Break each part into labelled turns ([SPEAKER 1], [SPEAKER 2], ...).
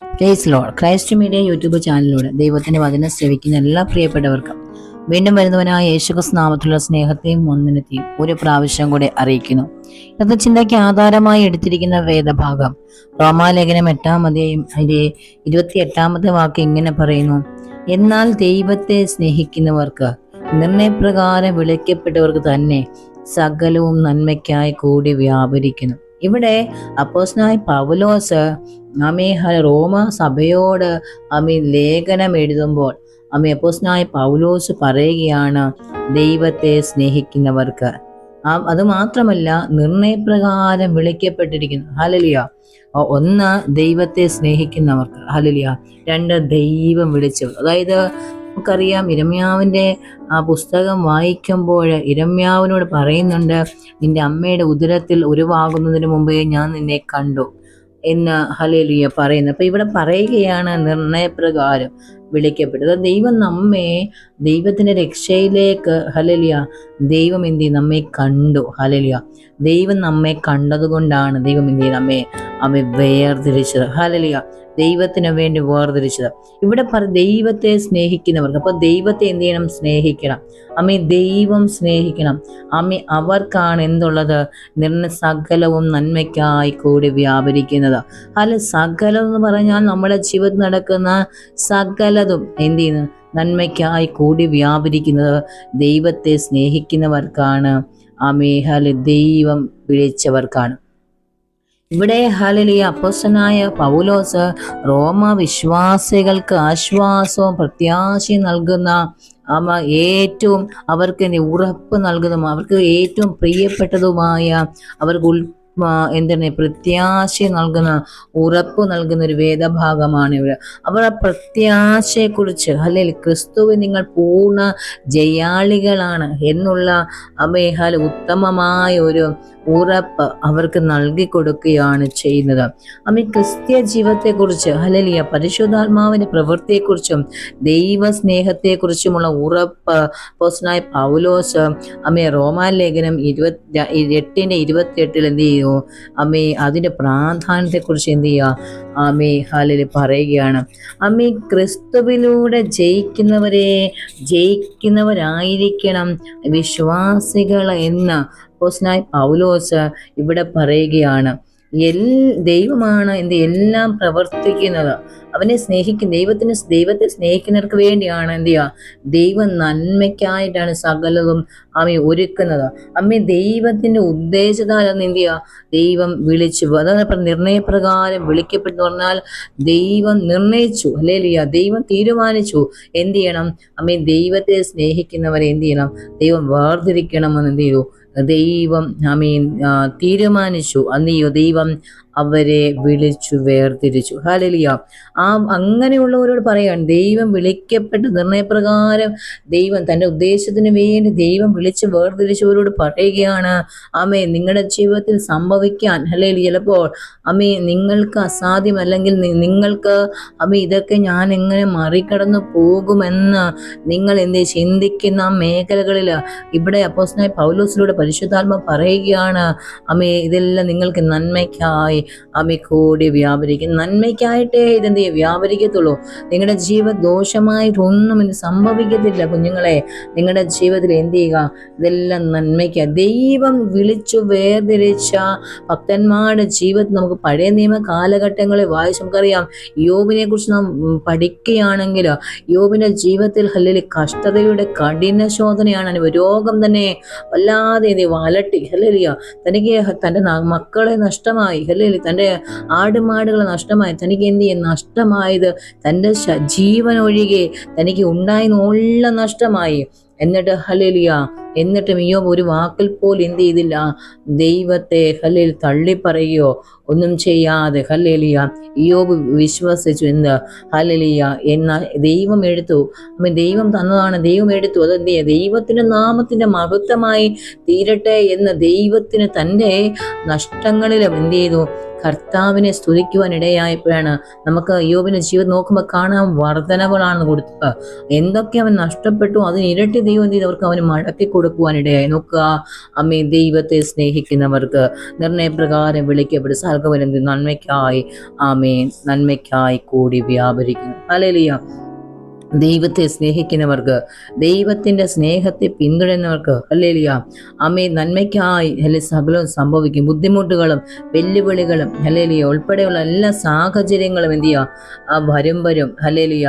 [SPEAKER 1] Price Lord. Christ Media YouTube ചാനലിലൂടെ ദൈവത്തിന്റെ വചനം ശ്രവിക്കുന്ന എല്ലാ പ്രിയപ്പെട്ടവർക്കും വീണ്ടും വരുന്നവനായ യേശുക്രിസ്തു നാമത്തിലുള്ള സ്നേഹത്തെയും വന്ദനത്തെയും ഒരു പ്രാവശ്യം കൂടെ അറിയിക്കുന്നു. ഇന്നത്തെ ചിന്തയ്ക്ക് ആധാരമായി എടുത്തിരിക്കുന്ന വേദഭാഗം റോമാലേഖനം 8-ാം അധ്യായം അതിന്റെ 28-ാമത്തെ വാക്ക് ഇങ്ങനെ പറയുന്നു: എന്നാൽ ദൈവത്തെ സ്നേഹിക്കുന്നവർക്ക് നിർണയപ്രകാരം വിളിക്കപ്പെട്ടവർക്ക് തന്നെ സകലവും നന്മയ്ക്കായി കൂടി വ്യാപരിക്കുന്നു. ഇവിടെ അപ്പോസ്തലനായ പൗലോസ് റോമ സഭയോട് ലേഖനം എഴുതുമ്പോൾ അപ്പോസ്തലനായ പൗലോസ് പറയുകയാണ്, ദൈവത്തെ സ്നേഹിക്കുന്നവർക്ക്. അത് മാത്രമല്ല, നിർണയപ്രകാരം വിളിക്കപ്പെട്ടിരിക്കുന്നു. ഹല്ലേലൂയ. ഒന്ന്, ദൈവത്തെ സ്നേഹിക്കുന്നവർക്ക്. ഹല്ലേലൂയ. രണ്ട്, ദൈവം വിളിച്ചവർ. അതായത് നമുക്കറിയാം, ഇരമ്യാവിന്റെ പുസ്തകം വായിക്കുമ്പോൾ ഇരമ്യാവിനോട് പറയുന്നുണ്ട്, നിന്റെ അമ്മയുടെ ഉദരത്തിൽ ഉരുവാകുന്നതിന് മുമ്പേ ഞാൻ നിന്നെ കണ്ടു എന്ന് ഹല്ലേലൂയ പറയുന്നു. അപ്പൊ ഇവിടെ പറയുകയാണ്, നിർണയപ്രകാരം വിളിക്കപ്പെട്ടത്. ദൈവം നമ്മെ ദൈവത്തിന്റെ രക്ഷയിലേക്ക് ഹല്ലേലൂയ ദൈവം എന്ത് ചെയ്യും? നമ്മെ കണ്ടു. ഹല്ലേലൂയ. ദൈവം നമ്മെ കണ്ടതുകൊണ്ടാണ് ദൈവം എന്ത് ചെയ്യും? നമ്മെ വേർതിരിച്ചത്. ഹല്ലേലൂയ. ദൈവത്തിന് വേണ്ടി വേർതിരിച്ചത്. ഇവിടെ ദൈവത്തെ സ്നേഹിക്കുന്നവർക്ക്. അപ്പൊ ദൈവത്തെ എന്ത് ചെയ്യണം? സ്നേഹിക്കണം. ദൈവം സ്നേഹിക്കണം. അവർക്കാണ് എന്തുള്ളത്? സകലവും നന്മയ്ക്കായി കൂടി വ്യാപരിക്കുന്നത്. സകലം എന്ന് പറഞ്ഞാൽ നമ്മുടെ ജീവിതത്തിൽ നടക്കുന്ന സകലതും എന്ത് ചെയ്യുന്നു? നന്മയ്ക്കായി കൂടി വ്യാപരിക്കുന്നത് ദൈവത്തെ സ്നേഹിക്കുന്നവർക്കാണ്. ദൈവം വിളിച്ചവർക്കാണ്. ഇവിടെ ഹല്ലേലൂയ അപ്പോസ്തലനായ പൗലോസ് റോമ വിശ്വാസികൾക്ക് ആശ്വാസവും പ്രത്യാശയും നൽകുന്ന ഏറ്റവും അവർക്ക് ഉറപ്പ് നൽകുന്നതും അവർക്ക് ഏറ്റവും പ്രിയപ്പെട്ടതുമായ അവർക്ക് പ്രത്യാശ നൽകുന്ന, ഉറപ്പ് നൽകുന്ന ഒരു വേദഭാഗമാണ് ഇവിടെ. അവർ ആ പ്രത്യാശയെക്കുറിച്ച് അല്ലെങ്കിൽ ക്രിസ്തുവിൽ നിങ്ങൾ പൂർണ്ണ ജയാളികളാണ് എന്നുള്ള ഉത്തമമായ ഒരു ഉറപ്പ് അവർക്ക് നൽകി കൊടുക്കുകയാണ് ചെയ്യുന്നത്. ക്രിസ്തീയ ജീവിതത്തെക്കുറിച്ച് ഹല്ലേലൂയ പരിശുദ്ധാത്മാവിന്റെ പ്രവൃത്തിയെക്കുറിച്ചും ദൈവസ്നേഹത്തെക്കുറിച്ചുമുള്ള ഉറപ്പ് അപ്പോസ്തലനായ പൗലോസ് റോമാലേഖനം 8:28 എന്ത് ചെയ്യും? അതിന്റെ പ്രാധാന്യത്തെക്കുറിച്ച് എന്ത് ചെയ്യുക? ഹല്ലേലൂയ പറയുകയാണ്. ക്രിസ്തുവിലൂടെ ജയിക്കുന്നവരായിരിക്കണം വിശ്വാസികൾ എന്ന് അപ്പോസ്തലനായ പൗലോസ് ഇവിടെ പറയുകയാണ്. ദൈവമാണ് എല്ലാം പ്രവർത്തിക്കുന്നത്. ദൈവത്തെ സ്നേഹിക്കുന്നവർക്ക് വേണ്ടിയാണ് എന്ത് ചെയ്യുക? ദൈവം നന്മയ്ക്കായിട്ടാണ് സകലതും ഒരുക്കുന്നത്. ദൈവത്തിന്റെ ഉദ്ദേശത്താലെന്ന് എന്ത് ചെയ്യുക? ദൈവം വിളിച്ചു. അതാണ് നിർണയപ്രകാരം വിളിക്കപ്പെട്ടു പറഞ്ഞാൽ ദൈവം നിർണയിച്ചു. ഹല്ലേലൂയ. ദൈവം തീരുമാനിച്ചു എന്ത് ചെയ്യണം? ദൈവത്തെ സ്നേഹിക്കുന്നവരെ എന്ത് ചെയ്യണം? ദൈവം വേർതിരിക്കണമെന്ന് എന്ത് ചെയ്തു? ദൈവം തീരുമാനിച്ചു. ദൈവം അവരെ വിളിച്ചു വേർതിരിച്ചു. ഹല്ലേലൂയ. അങ്ങനെയുള്ളവരോട് പറയാണ്, ദൈവം വിളിക്കപ്പെട്ട് നിർണയപ്രകാരം ദൈവം തൻ്റെ ഉദ്ദേശത്തിന് വേണ്ടി ദൈവം വിളിച്ച് വേർതിരിച്ചവരോട് പറയുകയാണ്, നിങ്ങളുടെ ജീവിതത്തിൽ സംഭവിക്കാൻ ഹല്ലേലൂയ ചിലപ്പോൾ നിങ്ങൾക്ക് അസാധ്യമല്ലെങ്കിൽ നിങ്ങൾക്ക് ഇതൊക്കെ ഞാൻ എങ്ങനെ മറികടന്നു പോകുമെന്ന് നിങ്ങൾ ചിന്തിക്കുന്ന മേഖലകളിൽ ഇവിടെ അപ്പോസ്തലനായ പൗലോസിലൂടെ പരിശുദ്ധാത്മാവ് പറയുകയാണ്, ഇതെല്ലാം നിങ്ങൾക്ക് നന്മയ്ക്കായി കൂടി വ്യാപരിക്കും. നന്മയ്ക്കായിട്ടേ ഇതെന്ത് വ്യാപരിക്കത്തുള്ളൂ. നിങ്ങളുടെ ജീവിത ദോഷമായിട്ടൊന്നും ഇത് സംഭവിക്കത്തില്ല. കുഞ്ഞുങ്ങളെ, നിങ്ങളുടെ ജീവിതത്തിൽ എന്ത് ചെയ്യുക? ഇതെല്ലാം നന്മയ്ക്ക്. ദൈവം വിളിച്ചു വേർതിരിച്ച ഭക്തന്മാരുടെ ജീവിതത്തിൽ നമുക്ക് പഴയ നിയമ കാലഘട്ടങ്ങളെ വായിച്ച് നമുക്കറിയാം. യോബിനെ കുറിച്ച് നാം പഠിക്കുകയാണെങ്കിൽ യോബിന്റെ ജീവിതത്തിൽ ഹല്ലേലൂയ കഷ്ടതയുടെ കഠിന ശോധനയാണ്. രോഗം തന്നെ വല്ലാതെ വലട്ടി. ഹല്ലേലൂയ. തനിക്ക് തൻ്റെ മക്കളെ നഷ്ടമായി. ഹല്ലേലൂയ. തൻ്റെ ആടുമാടുകളെ നഷ്ടമായി. തനിക്ക് എന്ത് ചെയ്യും? നഷ്ടമായത് തൻ്റെ ജീവൻ ഒഴികെ തനിക്ക് ഉണ്ടായിരുന്ന നഷ്ടമായി. എന്നിട്ട് ഹല്ലേലൂയ എന്നിട്ടും യോബ് ഒരു വാക്കിൽ പോലും എന്ത് ചെയ്തില്ല? ദൈവത്തെ ഹല്ലേലൂയ തള്ളിപ്പറയുകയോ ഒന്നും ചെയ്യാതെ ഹല്ലേലൂയ യോബ് വിശ്വസിച്ചു. ഹല്ലേലൂയ എന്നാൽ ദൈവം എടുത്തു. ദൈവം തന്നതാണ്, ദൈവം എടുത്തു. അതെന്ത് ചെയ്യുക? ദൈവത്തിന്റെ നാമത്തിന്റെ മഹത്വമായി തീരട്ടെ എന്ന് ദൈവത്തിന് തൻ്റെ നഷ്ടങ്ങളിലും എന്ത് ചെയ്തു? കർത്താവിനെ സ്തുതിക്കുവാൻ ഇടയായപ്പോഴാണ് നമുക്ക് യോബിന്റെ ജീവിതം നോക്കുമ്പോൾ കാണാൻ വർധനകളാണ് കൊടുത്തത്. എന്തൊക്കെ അവൻ നഷ്ടപ്പെട്ടു അതിന് ഇരട്ടി ദൈവം ചെയ്ത് അവർക്ക് അവന് മടക്കി കൊടുക്കുവാൻ ഇടയായി. നോക്കുക, അമ്മേ, ദൈവത്തെ സ്നേഹിക്കുന്നവർക്ക് നിർണയപ്രകാരം വിളിക്കപ്പെടും സകലവും നന്മയ്ക്കായി, ആമേൻ, നന്മയ്ക്കായി കൂടി വ്യാപരിക്കുന്നു. ഹല്ലേലൂയ. ദൈവത്തെ സ്നേഹിക്കുന്നവർക്ക്, ദൈവത്തിന്റെ സ്നേഹത്തെ പിന്തുടരുന്നവർക്ക്, ഹല്ലേലൂയ, ആമേ, നന്മയ്ക്കായി സകലവും സംഭവിക്കും. ബുദ്ധിമുട്ടുകളും വെല്ലുവിളികളും, ഹല്ലേലൂയ, ഉൾപ്പെടെയുള്ള എല്ലാ സാഹചര്യങ്ങളും എന്ത് ചെയ്യുക, വരും, ഹല്ലേലൂയ,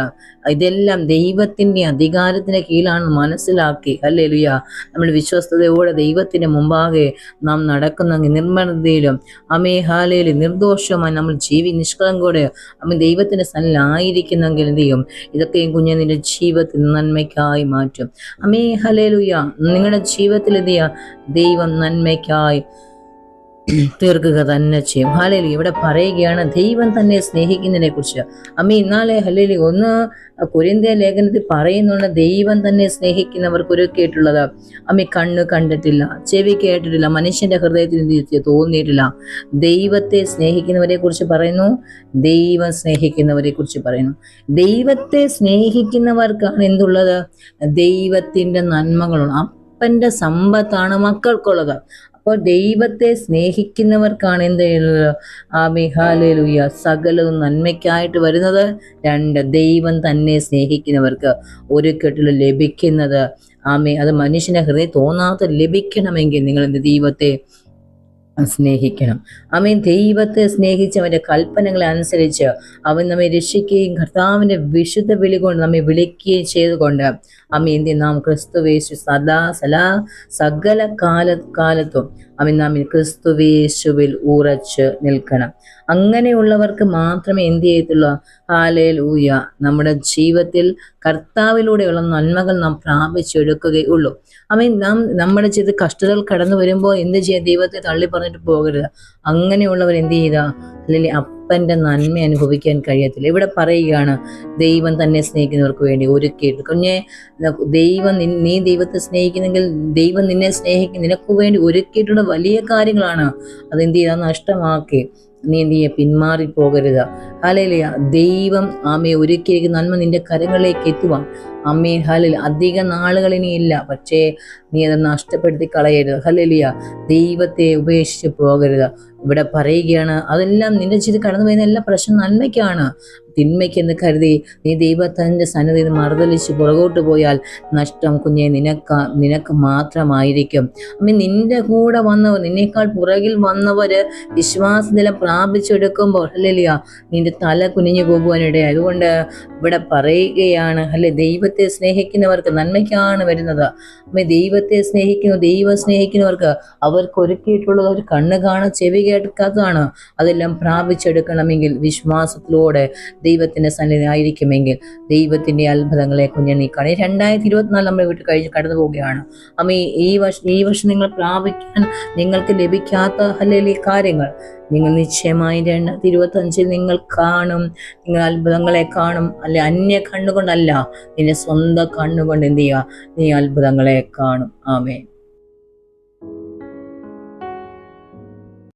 [SPEAKER 1] ഇതെല്ലാം ദൈവത്തിന്റെ അധികാരത്തിന്റെ കീഴിലാണ് മനസ്സിലാക്കി, ഹല്ലേലൂയ, നമ്മൾ വിശ്വസ്തയോടെ ദൈവത്തിന് മുമ്പാകെ നാം നടക്കുന്ന നിർമ്മലതയിലും, ആമേ, ഹല്ലേലൂയ, നിർദോഷമായി നമ്മൾ നിഷ്കളങ്കോടെ അമ്മ ദൈവത്തിന്റെ സന്നിധിയിലായിരിക്കുന്നെങ്കിൽ എന്ത് ചെയ്യും, ഇതൊക്കെയും കുഞ്ഞ് നിന്റെ ജീവിതത്തിൽ നന്മയ്ക്കായി മാറ്റും. അമ്മേ, ഹല്ലേലൂയ, നിങ്ങളുടെ ജീവിതത്തിൽ എന്ത് ചെയ്യുക, ദൈവം നന്മയ്ക്കായി തീർക്കുക തന്നെ ചെയ്യും. ഹല്ലേലൂയ. ഇവിടെ പറയുകയാണ് ദൈവം തന്നെ സ്നേഹിക്കുന്നതിനെ കുറിച്ച്. അമ്മ ഇന്നാലെ ഹല്ലേലൂയ 1 കൊരിന്ത്യർ ലേഖനത്തിൽ പറയുന്നുണ്ട്, ദൈവം തന്നെ സ്നേഹിക്കുന്നവർക്ക് ഒരുക്കിയിട്ടുള്ളത്. അമ്മ കണ്ണ് കണ്ടിട്ടില്ല, ചെവി കേട്ടിട്ടില്ല, മനുഷ്യന്റെ ഹൃദയത്തിൽ തോന്നിയിട്ടില്ല. ദൈവത്തെ സ്നേഹിക്കുന്നവരെ കുറിച്ച് പറയുന്നു, ദൈവം സ്നേഹിക്കുന്നവരെ കുറിച്ച് പറയുന്നു. ദൈവത്തെ സ്നേഹിക്കുന്നവർക്കാണ് എന്തുള്ളത്, ദൈവത്തിന്റെ നന്മകളുണ്ട്. അപ്പന്റെ സമ്പത്താണ് മക്കൾക്കുള്ളത്. അപ്പോൾ ദൈവത്തെ സ്നേഹിക്കുന്നവർക്കാണ് എന്ത് ചെയ്യുന്നത്, ആമേൻ, ഹല്ലേലൂയ, സകലവും നന്മയ്ക്കായിട്ട് വരുന്നത്. 2, ദൈവം തന്നെ സ്നേഹിക്കുന്നവർക്ക് ഒരു കെട്ടിലും ലഭിക്കുന്നത്. ആമേൻ, അത് മനുഷ്യന്റെ ഹൃദയം തോന്നാത്ത ലഭിക്കണമെങ്കിൽ നിങ്ങൾ ദൈവത്തെ സ്നേഹിക്കണം. ആമേൻ. ദൈവത്തെ സ്നേഹിച്ചവന്റെ കൽപ്പനകളെ അനുസരിച്ച് അവൻ നമ്മെ രക്ഷിക്കുകയും കർത്താവിന്റെ വിശുദ്ധ വിളി കൊണ്ട് നമ്മെ വിളിക്കുകയും ചെയ്തുകൊണ്ട് ആമേൻ നാം ക്രിസ്തുവേശു സകല കാലത്തും നാം ക്രിസ്തുവേശുവിൽ ഉറച്ച് നിൽക്കണം. അങ്ങനെയുള്ളവർക്ക് മാത്രമേ എന്ത് ചെയ്യത്തുള്ളൂ, ഹല്ലേലൂയ, നമ്മുടെ ജീവിതത്തിൽ കർത്താവിലൂടെയുള്ള നന്മകൾ നാം പ്രാപിച്ചെടുക്കുകയുള്ളൂ. ആമേൻ. നമ്മുടെ ജീവിതത്തിൽ കഷ്ടതകൾ കടന്നു വരുമ്പോൾ എന്ത് ചെയ്യാം, ദൈവത്തെ തള്ളി പറഞ്ഞിട്ട് പോകരുത്. അങ്ങനെയുള്ളവർ എന്ത് ചെയ്താ, അല്ലെങ്കിൽ അപ്പന്റെ നന്മ അനുഭവിക്കാൻ കഴിയത്തില്ല. ഇവിടെ പറയുകയാണ് ദൈവം തന്നെ സ്നേഹിക്കുന്നവർക്ക് വേണ്ടി ഒരുക്കിയിട്ട്. കുഞ്ഞെ, നീ ദൈവത്തെ സ്നേഹിക്കുന്നെങ്കിൽ ദൈവം നിന്നെ സ്നേഹിക്കും. നിനക്ക് വേണ്ടി ഒരുക്കിയിട്ടുള്ള വലിയ കാര്യങ്ങളാണ്. അതെന്ത് ചെയ്താൽ നഷ്ടമാക്കി നീ എന്ത് ചെയ്യുക, പിന്മാറി പോകരുത്. ഹല്ലേലൂയ. ദൈവം ആമേ ഒരുക്കിയിരിക്കുന്ന നന്മ നിന്റെ കരങ്ങളിലേക്ക് എത്തുവാൻ അമ്മേ, ഹല്ലേലൂയ, അധിക നാളുകൾ ഇനിയില്ല. പക്ഷേ നീ അത് നഷ്ടപ്പെടുത്തി കളയരുത്. ഹല്ലേലൂയ. ദൈവത്തെ ഉപേക്ഷിച്ച് പോകരുത്. ഇവിടെ പറയുകയാണ് അതെല്ലാം നിന്റെ ജീവിതത്തിൽ കടന്നു വരുന്ന എല്ലാ പ്രശ്നം നന്മയ്ക്കാണ്. തിന്മയ്ക്കെന്ന് കരുതി നീ ദൈവത്തിന്റെ സന്നിധിയിൽ മറുതലിച്ച് പുറകോട്ട് പോയാൽ നഷ്ടം കുഞ്ഞെ നിനക്ക് മാത്രമായിരിക്കും. അമ്മ, നിന്റെ കൂടെ വന്നവർ, നിന്നേക്കാൾ പുറകിൽ വന്നവര് വിശ്വാസനില പ്രാപിച്ചെടുക്കുമ്പോൾ ഹല്ലേലൂയ, നിന്റെ തല കുനിഞ്ഞു പോകുവാനിടയായി. അതുകൊണ്ട് ഇവിടെ പറയുകയാണ്, അല്ലെ, ദൈവത്തെ സ്നേഹിക്കുന്നവർക്ക് നന്മയ്ക്കാണ് വരുന്നത്. അമ്മ, ദൈവത്തെ ദൈവം സ്നേഹിക്കുന്നവർക്ക് അവർക്ക് ഒരുക്കിയിട്ടുള്ളത് അവർ കണ്ണ് കാണാൻ ചെവി കേൾക്കാത്തതാണ്. അതെല്ലാം പ്രാപിച്ചെടുക്കണമെങ്കിൽ വിശ്വാസത്തിലൂടെ ദൈവത്തിന്റെ സന്നിധി ആയിരിക്കുമെങ്കിൽ ദൈവത്തിന്റെ അത്ഭുതങ്ങളെ കുഞ്ഞ് നീ കാണും. 2024 നമ്മൾ വീട്ടിൽ കടന്നു പോവുകയാണ്. അമ്മ, ഈ വർഷം നിങ്ങൾ പ്രാപിക്കാൻ നിങ്ങൾക്ക് ലഭിക്കാത്ത ഹല്ലേലൂയ കാര്യങ്ങൾ നിങ്ങൾ നിശ്ചയമായി 2025 നിങ്ങൾ കാണും. നിങ്ങൾ അത്ഭുതങ്ങളെ കാണും. അല്ലെ, അന്യ കണ്ണുകൊണ്ടല്ല, നിന്റെ സ്വന്തം കണ്ണുകൊണ്ട് എന്ത് ചെയ്യുക, നീ അത്ഭുതങ്ങളെ കാണും. ആമേൻ.